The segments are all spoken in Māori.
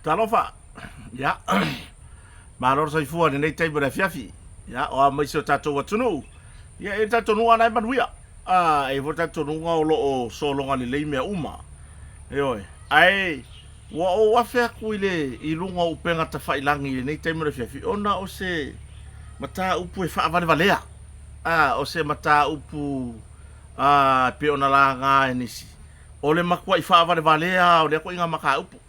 Talofa. Ya. Malor sai fua nei tai bra fiafi. Ya, o mai so tato watunu. Ya e tato no ana manuia. E vo tato no ngolo o solo ngani le me uma. Oi. Ai o afea kuile I lunga upenga ta failangi nei tai bra fiafi. Ona o se mata upu e fa vale valea. O se mata upu pe ona la nga nisi. Ole makua I fa vale valea, ole ko inga maka upu.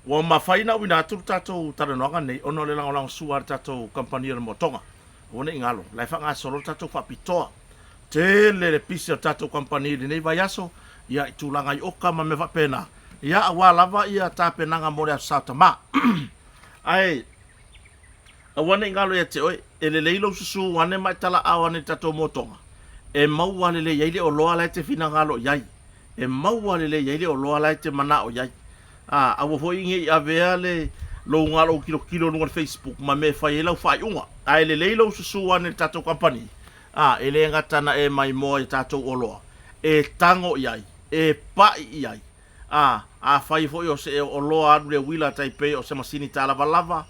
Wa mafaina wina tu tato taranoanga nei ono le lang suar tato company mo tonga one ingalo lai fa nga solo tato fa pitoa te le pisi tato company nei vayaso ya tulanga I oka ma me va pena ya awala va ia ta penanga mo le satama ai awane ingalo ya te oi ele leilo susu wane mai tala awane tato mo tonga e mau wale le yaile o loa lai te fina ngalo yai e mau wale le yaile o loa lai te mana o yai awo foi ngi avea le lo ngalo kilo no Facebook ma me fai ela fai unga ai le leilo susu ane tato company ele ngata na e mai mo e tato oloa e tango iai e pai iai fai foi o se oloa le wila Taipei o se masini tala lava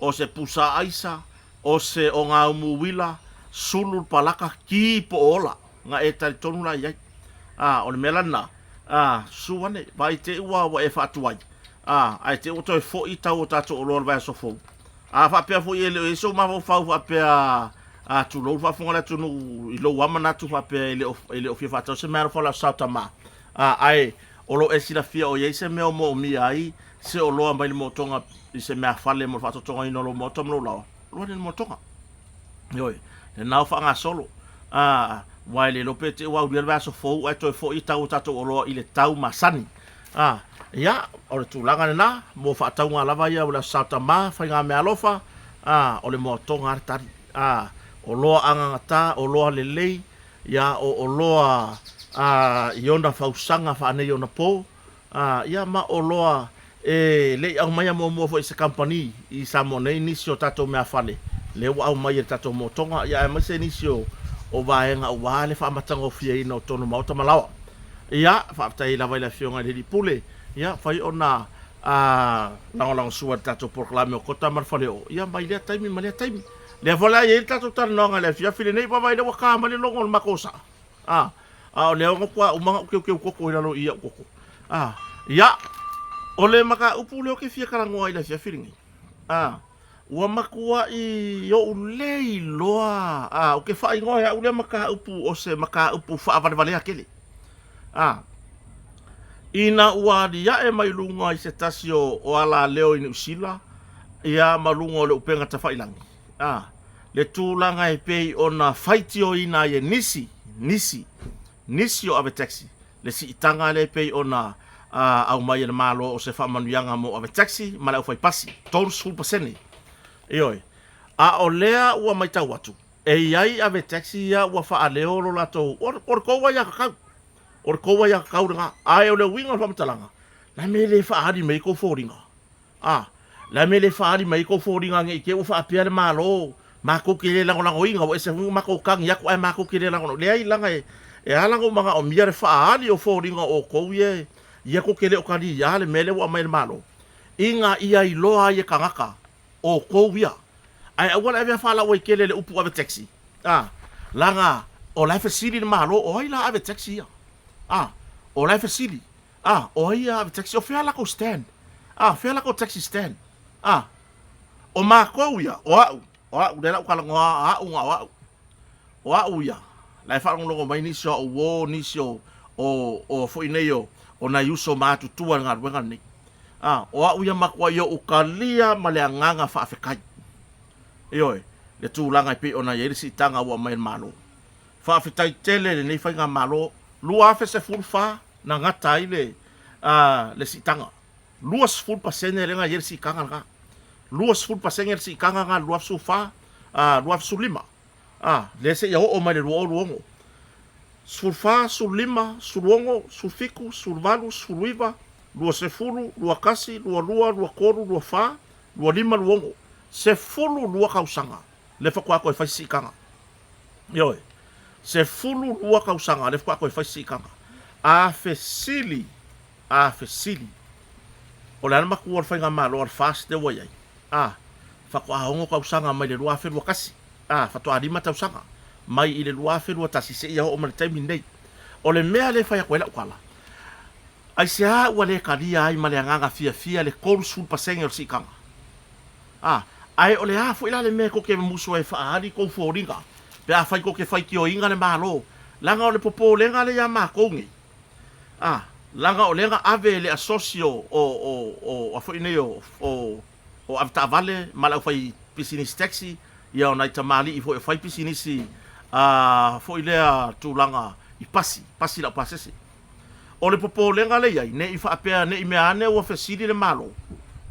o se pusa aisa o se o nga umu wila sulu palaka ki po ola nga e tai tonu la iai o le melana suane vai te ua wa e fatuai ai te oto e fo I tau o tato o lor vai so fo fa pe fo ele e so ma fo fa pe tu lo fa fonga tu no I lo wa mana tu fa pe ele o fi fa se mer fo la satama ai o lo e sila fia o ye se me o mo mi ai se o lo mai le motonga I se me fale mo fa to tonga I no lo motom lo lo le motonga yoi le na fa nga solo wai le lopete wa uri va so fo ai to fo I tau tato o lo I le tau masani ya o le tulanga na mo fa tau nga lava ia o la satama fa nga me alofa o le motonga tari o lo anga ta o lo le lei ya o lo yonda fausanga fa ne yona po ya ma o lo le au mai mo fo ise company I samone inisio tato me afale le au mai tato motonga ya ma se inisio o vaenga o wale fa matanga fia ino tono mauta malawa ya fa tai la vai la fionga le pule ya fai ona lang suar tato proclame o kota marfale o ya mai le taimi mai le taimi le vola ye tato tarnonga le fia file nei pa vai le waka mali longo makosa o le ngo kwa umanga ke koko ila lo ia koko ya ole maka upu le ke fia kala ngoa ila fia filingi ua makua I yo ulei loa o ke fai ngoa ule maka upu o se maka upu fa vale akele ina ua dia e mai lunga I se tasio o ala leo I usila ia malunga o le upenga ta failangi le tulanga e pei ona faiti o ina ye nisi o ave taxi le si itanga le pei ona au mai le malo o se fa manuanga mo ave taxi mala o fai pasi tolu sul pasene Ioi. O lea ua mai tau atu. E iai ave taxi ia ua faa leo lo lato. Or koua ia kakau. Or koua ia kakau ringa. Ai o le winga o whamatalanga. La me le faa hari mei ko fōringa. La me le faa hari mei ko fōringa nge ike ufa apia le malo. Mako kile lango inga. Wa ese hunga mako kangi yaku ai mako kile lango. Lea I langa e alango mga o mia le faa hari o fōringa o kou ye. Yaku kile o kani ia le mele ua mai le malo. Inga ia I loa ye kangaka. O kovia ai awala ave fala o ikele le upu ave taxi langa o life city malo o ila ave taxi o life city o ia ave taxi o fela ko stand fela ko taxi stand o ma kovia o de la kala ngoa o ia la fa ngo mai ni so o ni so o fo ineyo o na yuso ma tu tu nga wenga ni o ia makwa yo ukalia maleanganga fa afekai ioi le tulanga pe ona ye si tanga wa mai malo fa afetai tele le nei fainga malo lua fe se fulfa na ngata ile le si tanga luas ful pasene le nga ye si kanga nga luas ful pasene si kanga nga luas sufa luas sulima le se yo o mai le luongo sulfa sulima sulongo sulfiku sulvalu suluiva lua se fulu, lua kasi, lua koru, lua fa, lua lima luongo. Se fulu lua kausanga. Le whakua koe whaisi ikanga. Ioi. Se fulu lua kausanga. Le whakua koe whaisi ikanga. A fe sili. O le ana maku or whainga malo ar fast te wai ai. Whako ahongo kausanga mai le rua whenua kasi. Whato arima tausanga. Mai i le rua whenua tasi se ia o mani taimi nei. O le mea le whai ako ela ukala. Ai se a ua le karia ai ma le anganga fia le koru sul pasenge o si ikanga. Ai o le a fo ila le mea ko ke muso e whaari kou fōringa. Pe a whai ko ke whai ki o inga le malo. Langa o le popo lenga le ia maa koungi. Langa o lenga ave le asocio o fo ine o avta vale mala fai business taxi ia o nai tamali i fo fai business fo ile tu langa i pasi la pasese. O le popo lenga le ia ne i fa apea ne i me ane o fesidi le malo.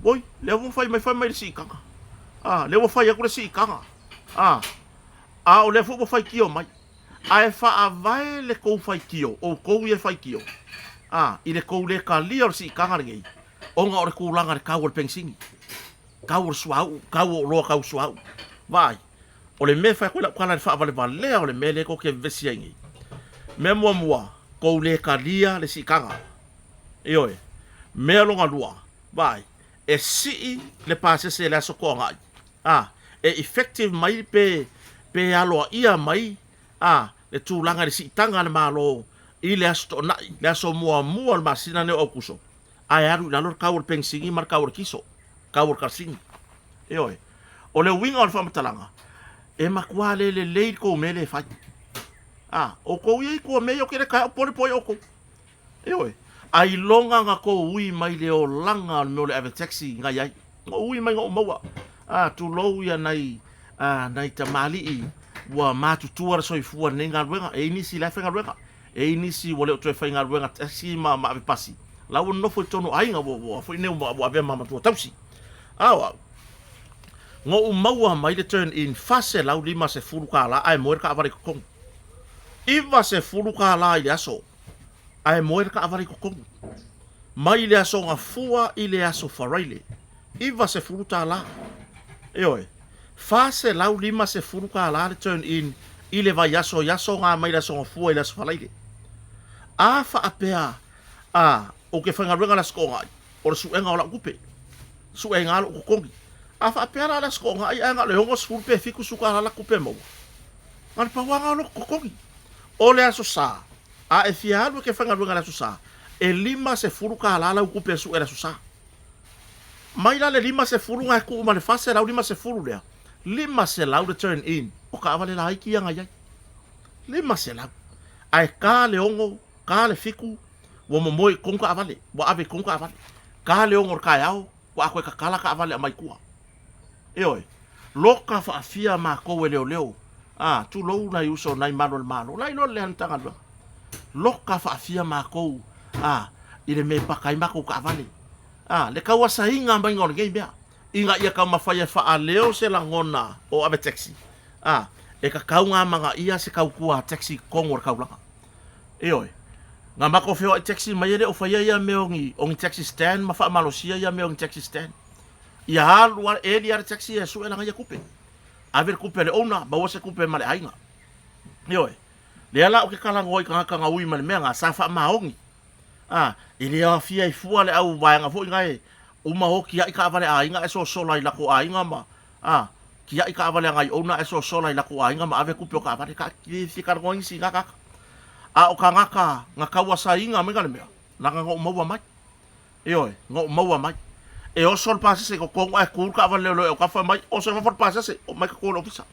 Oi, le o fai mai le si kanga. Le o fai akure si kanga. O le fo fai kio mai. Ai fa avai le kou fai kio o kou ia fai kio. I le kou le ka lia o si kanga ngei. Onga o le kulanga le kau o le pengsingi. Kau o suau, kau o loa kau suau. Vai. O le me fai koe la kala le fa avale valea o le me le ko ke vesi ngei. Me mua kou le ka lia le si kanga. Ioe. Me alonga lua. Vai. E si le pasese le aso ko ngai. E effective mai pe aloa ia mai. Le tūlanga le si tanga le malo i le asto nai, le aso mua le masina ne o kuso. Ai aru la lor kau pengsingi mar kau kiso. Kau karsingi. Oi. O le winga o le whamatalanga. E makua le leid ko me le fai. O ko i ko me o kere kai o pori o ko. Oi. Ai longa nga ko ui mai le o langa no le ave taxi ngai ai. O ui mai ngo maua. Tu lou ia nai tamali i. Wa matu tuara soifua nenga ruenga e inisi la fenga ruenga e inisi wole o toe fenga ruenga taxi ma pasi la no foi tono ainga wo foi ne mo ave mama tu tausi ngo maua mai le turn in fase la lima se furu kala ai moer ka avari kokong iva se furu kala ile aso ai moer ka avari kokong mai le aso nga fua ile aso faraile iva se furu tala oi fase lau lima se furu ka la le turn in ile va yaso nga mai la so fu ile so falaile fa apea o ke fanga renga la sko ngai o su enga ola kupe su enga lo kongi fa apea la sko ngai enga le hongo su pe fiku su ka la kupe mo ngal pa wanga lo kongi o le aso sa e fia lo ke fanga renga la su sa e lima se furu ka la kupe su era su sa mai la le lima se furu ngai ku ma le fase lau lima se furu le lima se lau de turn in o ka avale la iki anga yai lima se lau ai ka le ongo ka le fiku wo momoi konka avale wo ave konka avale ka le ongo ka yao wa ko ka kala ka avale mai kua oi loka fa afia ma ko we leo tu lo na yuso nai malo lai no le antanga lo loka fa afia ma ko ile me pa kai ma ko ka avale le ka wa sainga mai ngor ngai bia inga ia ka mafaya fa leo se langona o ave taxi e ka kaunga manga ia se kau kua taxi kongor kaulanga oi nga mako feo taxi mai le o fa ia meongi ongi taxi stand ma fa malosia ia meongi taxi stand ia halu e dia taxi e su ela nga kupe ave kupe le ona ba wose kupe male ainga oi le ala o ke kala ngoi ka ui male menga sa fa maongi ile a fia i fua le au vanga fo ngai uma ho kia ika vale ainga eso sola ila ko ainga ma kia ika vale ngai ona eso sola ila ko ainga ma ave kupio ka vale ka ki fikar ngoi si ngaka o ka ngaka ngaka wasa inga me ngale me la ngo maua mai ngo maua mai e o sol pase se ko ai ku ka vale lo ka fa mai o so fa pase se o mai ko lo pisa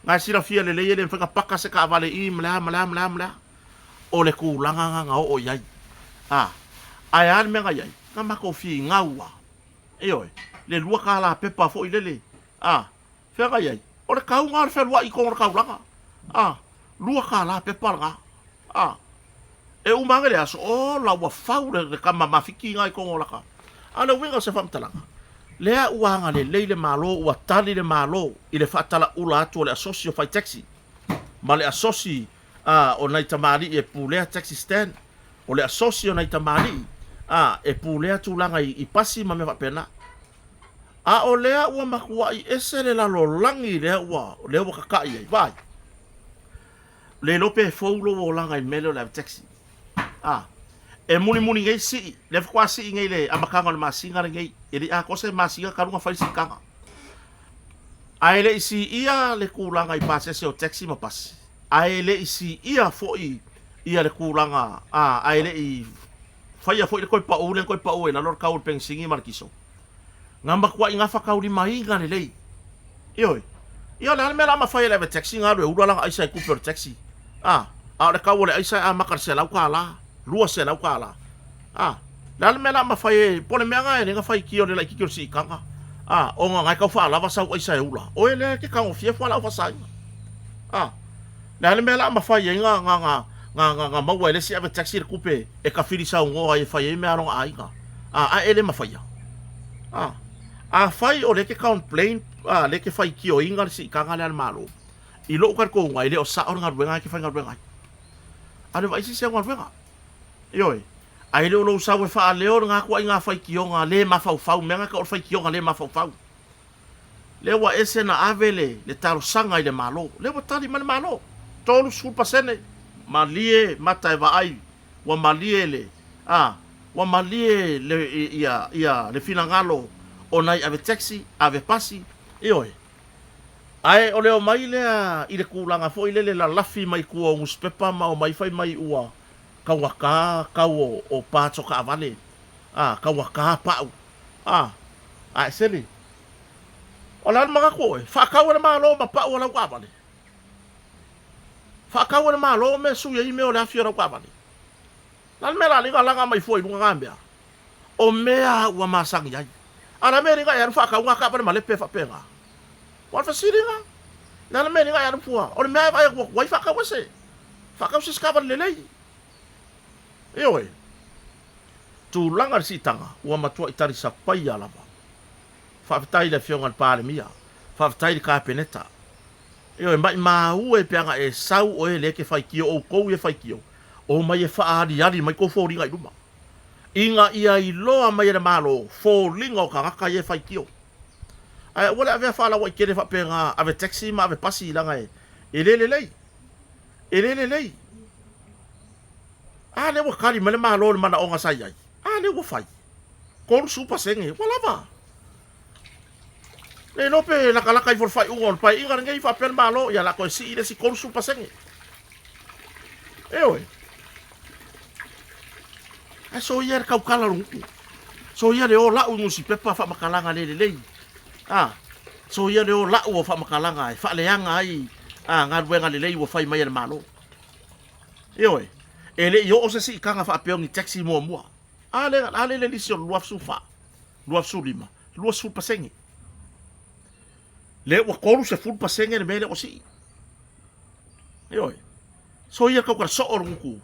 ngai sira fia le le fa paka se ka vale i mla o le ku langa nga o yai ai al me ngai nga mako fi ngawa le lua ka la pepa fo ilele fega yai o le kau ngar fe lua i ko kau langa lua ka la pepa nga e umanga le aso o la wa fau le kama mafiki ngai ko laka ana winga se fam talanga le uanga le malo wa tali le malo ile fatala ula atu le asocio fai taxi ma le asoci o nai tamari e pulea taxi stand o le asocio nai tamari e pulea tulanga i pasi ma me pena o lea ua makua i ese le lalo langi lea ua kakai ai vai le lope foulo o langa i mele o le taxi e muni ngai si le kwa si ngai le amakanga le masinga ngai ele a kose masinga karunga fai si kanga ai le isi ia le kulanga I pase se o taxi ma pas ai le isi ia foi ia le kulanga ai le I fai foi le koi pa o na lor kaul pensingi markiso ngamba kwa inga fa kauli mainga le lei ioi ia le mela ma fai le taxi nga le ula ai sai ku per taxi a le kaul ai sai a makar se la kala lua se lau kala la mela ma fai pole me nga nga fai ki o le ki si kanga o nga ngai ka fa lava sa ai sa ula o ele ke ka o fie fa la fa sa la mela ma fai nga ma wa le si ave taxi le coupe e ka fili sa ngo ai fai me aro ai nga ele ma fai fai o le ke complain le ke fai ki o inga si kanga le malo I lo kar ko ngai le o sa o nga ruenga ke fai nga ruenga ale vai si se nga ruenga Ioi. Ai le lo sa we fa le o nga kwa nga fai ki o nga le ma fau menga ka o fai ki o nga le ma fau. Le wa ese na avele le taro sanga I le malo. Le wa tali man malo. Tolu su pasene. Malie mata va ai. Wa malie le. Wa malie le ia le finangalo o nai ave taxi, ave pasi. Ioi. Ai o le o mai le I le kulanga fo I le la lafi mai ku o muspepa ma o mai fai mai ua. Kawaka kawo o pato ka vale kawaka pau seli ola mga ko fa kawo na malo ma pa wala ka vale fa kawo na malo me su ye me ola fiora ka vale lan me la linga langa mai foi bunga ngambia o mea wa masang yai ana me ringa ya fa kawo ka vale male pe fa penga wa fa siringa lan me ringa ya fua o me va wa fa kawo se fa kawo se ska vale lei Ioi. Tu langa si tanga, ua matua itari sa pai alava. Whaafitai le fionga le pāle mia. Whaafitai le kāpeneta. Ioi, mai ue peanga e sau o e leke whai kio, o kou e whai kio. O mai e whaari ari, mai kou fōringa I ruma. Inga ia I loa mai e malo, fōringa o ka ngaka e whai kio. Ai, wale ave whala wai kere whapenga, ave taxi ma ave pasi langa e. E lele lei. E lele lei. Le wa kari mele malo le mana onga sai ai. Le wa fai. Kon supa senge, wala va. Le no pe la kala kai for fai ungon pai inga ngai fa pen malo ya la ko si ile si kon supa senge. Oi. So yer kau kala rungu. So yer le o la ungu si pepa fa makalanga le. So yer le o la u fa makalanga ai fa le anga ai. Ngarwenga le wa fai mai le malo. Oi. Ele yo o se si kanga fa peong I taxi mo. Ale le lisio luaf sufa. Luaf sulima. Luaf sul pasenge. Le wa koru se ful pasenge le mele o si. Yoi. So ia ka so orungu.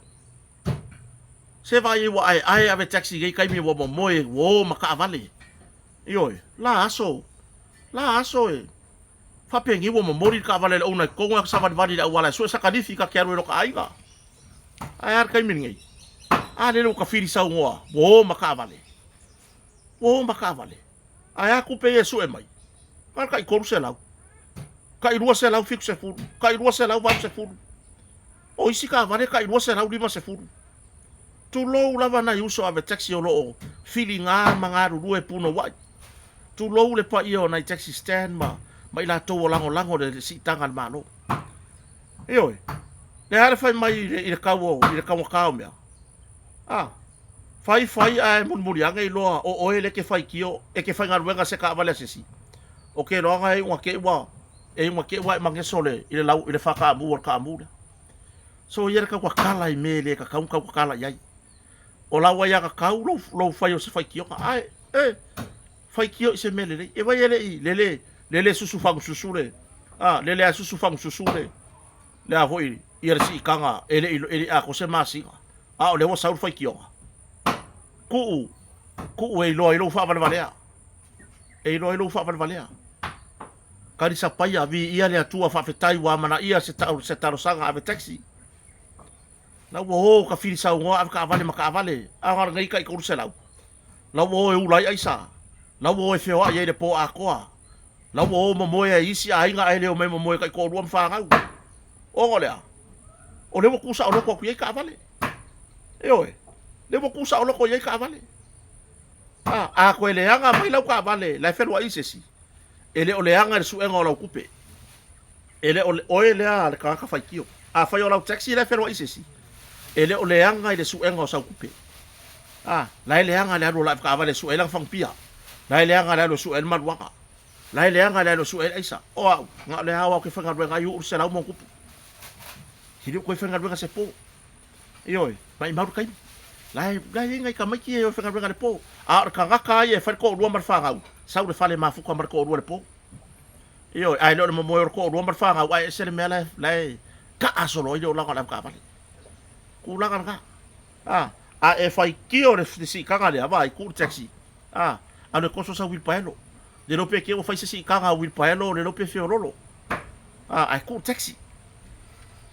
Se vai wa ai ave taxi gai kai mi wo moe wo maka avale. Yoi. La aso e. Fa pengi wo mori ka avale o na konga sa vali da wala so sa kadifi ka kero ro ka aiga. Ai ar kai miningai. Le lo ka firi sa ngoa. Wo maka vale. Ai aku pe Yesu e mai. Kar kai koru se lau. Kai rua se lau fik se furu. Kai rua se lau va se furu. O isi ka vale kai rua se lau lima se furu. Tu lo lava na yuso ave taxi o lo fili nga mangaru rue puno wai. Tu lo le pa io na taxi stand ma ila to lango de si tangan malo. Oi. Le hare fai mai I le kawo mea. Fai ai munmurianga I loa o ele ke fai kio, e ke fai ngaruenga se ka avale sisi. O ke loanga e unga ke wa e mange sole I le lau I le whaka amu or ka amu. So iere ka wakala I mele ka kaunka wakala iai. O lau ai aka kau lo fai o se fai kio ka. Fai kio I se mele le. E vai ele I lele susu fangu susure. Lele a susu fangu susure. Le a hoi ia si kanga ele a ko se masinga o le wa saur fai kionga ku e lo fa valea fa valea kari sa pai a vi ia le atua fa fetai wa mana ia se taro sanga ave taxi na wo ka fili sa ngo ave ka vale maka vale a ngar ngai kai ko se lau na wo e ulai aisa na wo e feo ia le po a koa na wo mo moe isi a inga ele o me mo moe kai ko ruam fa ngau o ngolea o le mo kusa o loko kuie ka vale. Oi. le mo kusa o loko ye ka vale a ko le anga mai lau ka vale la fe wa isesi ele o le anga le su enga o lau kupe ele o ele a ka ka fai kio a fai o lau taxi le fe wa isesi ele o le anga le su enga o sau kupe la le anga le ro la ka vale su ela fang pia la le anga le su el malwaka la le anga le su el isa o nga le hawa ke fanga nga yu urse lau mo kupu hiri ko fanga nga se po ioi mai mau kai lai ngai ka mai ki e fanga nga le po a ka ka ye fa ko ru mar fanga sau le fale ma fu ko mar ko ru le po ioi ai lo mo mo ko ru mar fanga ai se le mela lai ka asolo yo la ka vale ku la ka a e fai ki o le si kanga le vai ku taxi ane koso sa wil paelo de no pe ke o fai si kanga wil paelo le no pe fe rolo ai ku taxi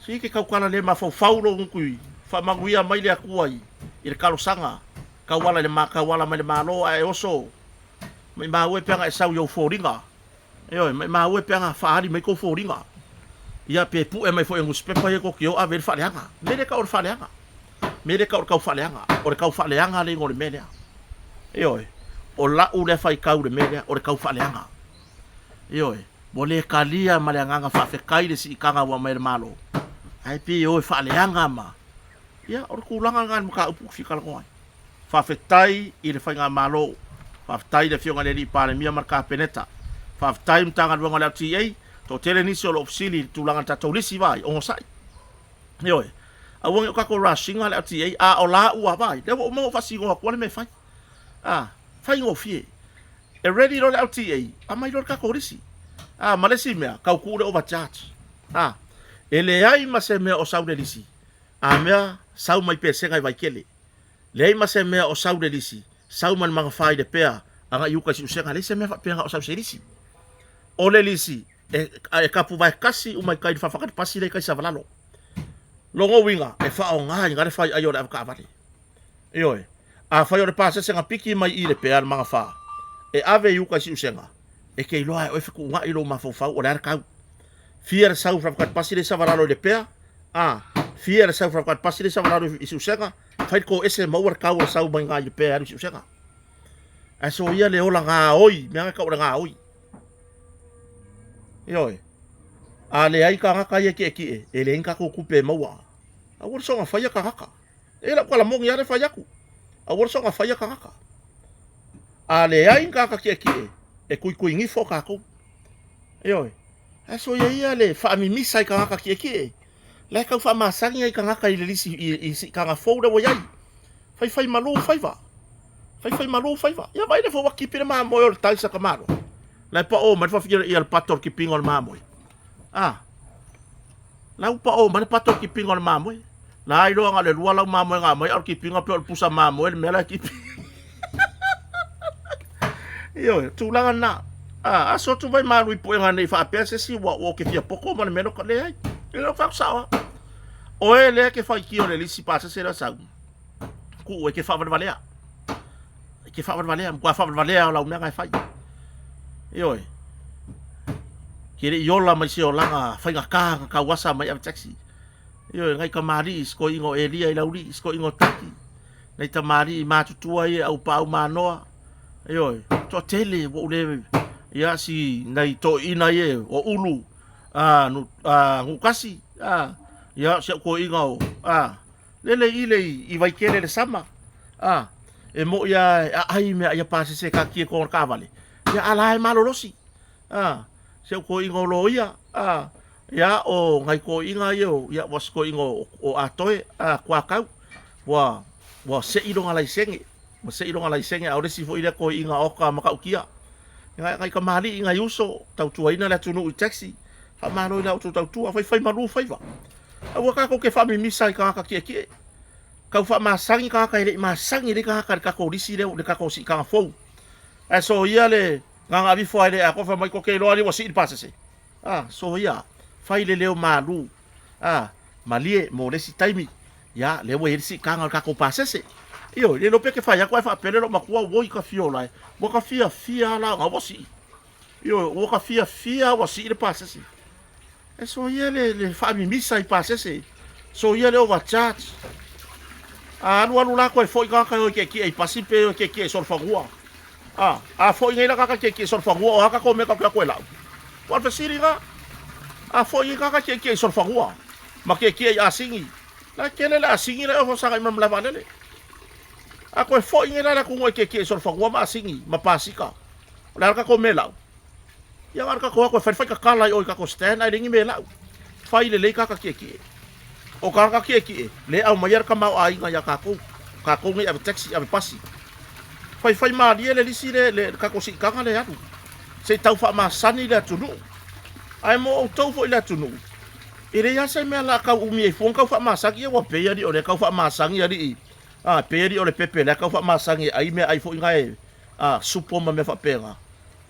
si ke kala le ma fau lo ngui fa maguia mai le akuai i le kalo sanga ka wala le ma ka wala mai le malo ai oso mai ma we panga e sau yo foringa eo mai ma we panga fa ari mai ko foringa ia pe pu e mai fo ngus pe pa ko kio a ver fa leanga me le ka or fa leanga me le ka or ka fa leanga or ka fa leanga le ngore me le eo o la u le fai ka u le me le or ka fa leanga eo mo le kalia ma le nganga fa fe kai le si kanga wa mai le malo ai pe o fa leanga ma ia or ku langa ngan ka upu fi kala ko fa fe tai i le fai nga malo fa tai le fionga le li pa le mia marka peneta fa tai mtanga luanga le TA to tele ni solo ofsili tu langa ta tolisi vai on sai io a wong ka ko rushing ale TA a o la u vai le mo fa si go ko le me fai fai ngo fie e ready lo le TA a mai lo ka ko risi malesi me ka ku le overcharge ele ai ma se me o sau de lisi a mea sau mai pe senga vai kele le ai ma se me o sau de lisi sau man manga fai de pea anga yuka si usenga le se me fa pe o sau se lisi o le lisi e kapu vai kasi o mai kai fa fakat pasi le kai sa valalo longo winga e fa o nga ngare fai ayo le ka vale io a fai o le pasa senga piki mai i le pea manga fa e ave yuka si usenga e ke loa o fiku nga ilo ma fa o le ka fier sau fra fakat pasi le sa valalo le pea fier sau fra fakat pasi le sa valalo i usenga fai ko ese mau ka o sau mai nga le pea i usenga aso ia le ola nga oi me ka o nga oi Ioi. Ale ai ka ka ye ki e le inka ko kupe maua. A wor so nga faya ka ka. E la kwala mong yare faya ku. A wor so nga faya ka ka. Ale ai inka ka ki e kui ngi fo ka ko. Ioi. Aso ye ale fa mi misai ka ki. La ka fa masangi ai ka ka ile lisi i ka nga fo de wo yai. Fai malu fai va. Fai malu fai va. Ya vai de fo wa ki pina ma mo yo taisa ka malo. Lai pa o man fa fikir i al pator ki pingol mamoi. Lau pa o man pator ki pingol mamoi. Lai lo nga le lua lau mamoi nga mai al ki pinga pe al pusa mamoi me la ki. Yo, tu langa na. Aso tu vai malu i po nga nei fa pese si wa o ke fia poko man meno ka le ai. Ilo fa sawa. O ele ke fa ki o le lisi pasa se la sa. Ku e ke fa valea. Ke fa valea, ko fa valea lau me nga fa. Ioi. Kiri yola mai se olanga fai ka wasa mai am taxi. Ioi ngai ka mari sko ingo elia i lauri sko ingo taki. Nei ta mari ma tutua i au pa au manoa. Ioi. To tele wo le ya si nei to ina ye o ulu. Ngukasi. Ya se ko ingo. Lele ile i vai kele le sama. E mo ya ai me ya pase se ka ki ko ka vale. Ya alai malolosi se ko ingo loia ya o ngai ko inga yo ya was ko ingo o atoe kwa kau wa se ilo ngalai senge mo se ilo ngalai senge au resi fo ila ko inga o ka maka ukia ngai ka mali inga yuso tau tua ina la tunu taxi ha malo ila tu tau tua fai malu fai va au ka ko ke fa mi misai ka ki ka fa masangi ka ile masangi le ka ko risi le ka ko si ka fo so ia le nga vi fo ile ako fa mai ko ke lo ali wasi pasa se so ia fai le leo malu malie mo le si taimi ya le wo si ka nga ka ko pasa se io le lo pe ke fa ya ko fa pele lo makua wo ka fiola wo ka fia la nga wasi io wo ka fia wasi le pasa se so ia le fa mi misa i pasa se so ia le overcharge Alu la ko foi ka ke ai pasipe ke sol fagua. Foi ngai la ka ke sol fagua o ka ko me ka ko la. Wa fa siri ga. Foi ka ke sol fagua. Ma ke ai asingi. La kele la asingi la ho sa mam la valele. Ko foi ngai la ko ke sol fagua ma asingi, ma pasika. La ka ko me la. Ya ka ko fa ka kala o ka ko stand ai ringi me la. Fai le ka ke. O ka le au maiar ka mau ai nga ya ka ko ngi ave taxi ave pasi fai ma dia le lisi le ka ko si ka le atu se tau fa ma sani le tunu ai mo tau fo le tunu ire ya se me la ka umi e fon ka fa ma saki e wa pe ya di o le ka fa ma sangi ya di pe di o le pepe le ka fa ma sangi ai me ai fo nga e supo ma me fa penga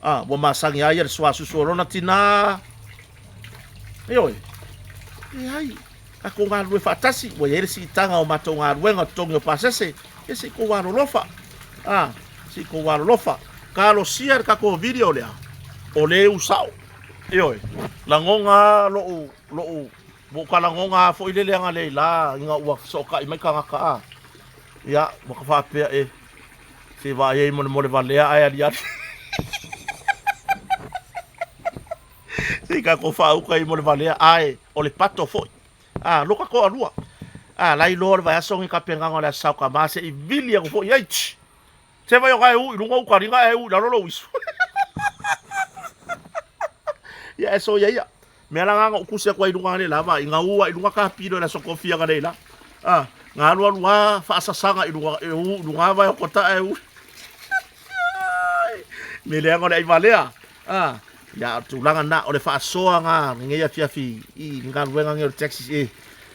wa ma sangi ai le swa su rona tina e ai ako ngā rue whaatasi, wa ere si tanga o mato ngā ruenga tongi o pasese, e si ko waro lofa. Si ko waro lofa. Ka lo siar ka ko video lea, o le usao. La ngonga mo ka la ngonga fo ile leanga le la, inga ua soka i mai ka ngaka. Ya, waka whapea se va ye mo le valea ai ali ati. Si ka ko whauka i mo le valea ai, o le pato foi. Loka ko alua. Lai lor vai asongi ka penga le sau ka mase i vilia ko foi. Se vai o kai u lunga u ka ringa e u la lolo isu. Ya eso ya. Me la nga ku se ko i lunga le lava inga ua i lunga ka piro la sokofia ga le la. Nga lua fa asasanga i lunga vai ko ta e u. Me le nga le valea. Ya tulanga na o le fa soa nga nge ya fiafi I nga ruenga nge taxi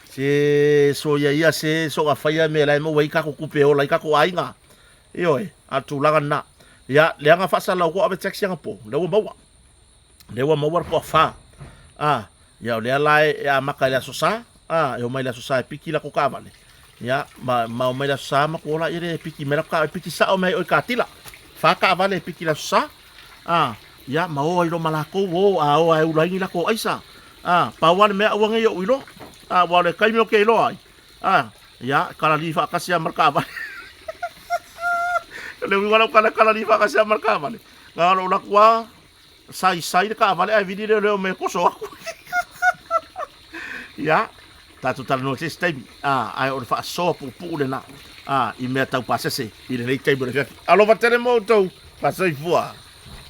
se so ya se so ga faia me la mo wai ka ko kupe o la ka ko ainga a tulanga na ya le nga fa sala ko ave taxi nga po le wa mawa ko fa ya le la ya maka la sosa yo mai la sosa piki la ko ka vale ya ma mai la sosa ma ko la ire piki me la ka piki sa o mai o ka tila fa ka vale piki la sosa ya mau ai lo malako wo ai ulangi la ko aisa pa wan me awang yo ilo wale kai mo ke lo ai ya kala lifa kasia markaba le wala kala lifa kasia markaba ngalo la kwa sai ka vale ai video le me ko so ya tatu tal no sistemi ai o fa so pu le na I me tau pasese I le table alo va tenemo to pasai fua